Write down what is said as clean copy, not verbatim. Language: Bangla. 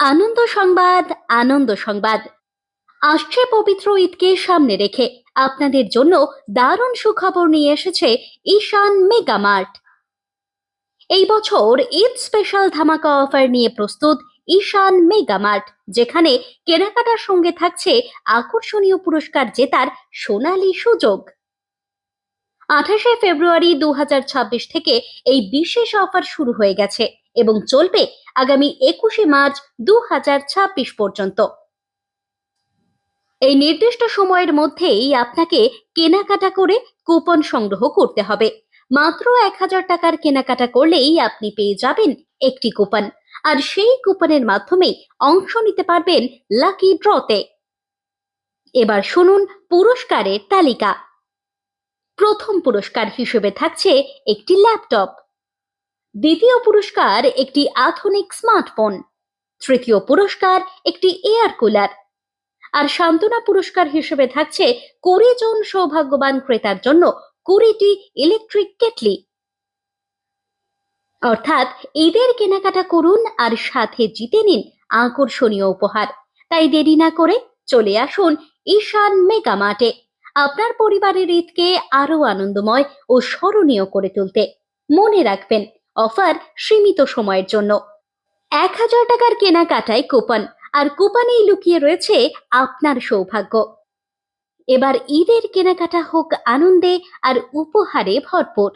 আনন্দ সংবাদ। আনন্দ সংবাদ। আসছে পবিত্র ঈদকে সামনে রেখে আপনাদের জন্য দারুণ সুখবর নিয়ে এসেছে ঈশান মেগা মার্ট। এই বছর ঈদ স্পেশাল ধামাকা অফার নিয়ে প্রস্তুত ঈশান মেগা মার্ট, যেখানে কেনাকাটার সঙ্গে থাকছে আকর্ষণীয় পুরস্কার জেতার সোনালী সুযোগ। 28শে ফেব্রুয়ারি 2026 থেকে এই বিশেষ অফার শুরু হয়ে গেছে এবং চলবে আগামী 21শে মার্চ 2026 পর্যন্ত। এই নির্দিষ্ট সময়ের মধ্যেই আপনাকে কেনাকাটা করে কুপন সংগ্রহ করতে হবে। মাত্র 1000 টাকার কেনাকাটা করলেই আপনি পেয়ে যাবেন একটি কুপন, আর সেই কুপনের মাধ্যমে অংশ নিতে পারবেন লাকি ড্রতে। এবার শুনুন পুরস্কারের তালিকা। প্রথম পুরস্কার হিসেবে থাকছে একটি ল্যাপটপ, দ্বিতীয় পুরস্কার একটি আধুনিক স্মার্টফোন, তৃতীয় পুরস্কার একটি এয়ার কুলার, আর সান্ত্বনা পুরস্কার হিসেবে থাকছে 20 জন সৌভাগ্যবান ক্রেতার জন্য 20টি ইলেকট্রিক কেটলি। অর্থাৎ ঈদের কেনাকাটা করুন আর সাথে জিতে নিন আকর্ষণীয় উপহার। তাই দেরি না করে চলে আসুন ঈশান মেগা মার্টে, আপনার পরিবারের ঈদকে আরো আনন্দময় ও স্মরণীয় করে তুলতে। মনে রাখবেন, অফার সীমিত সময়ের জন্য। 1000 টাকার কেনাকাটায় কুপন, আর কুপনেই লুকিয়ে রয়েছে আপনার সৌভাগ্য। এবার ঈদের কেনাকাটা হোক আনন্দে আর উপহারে ভরপুর।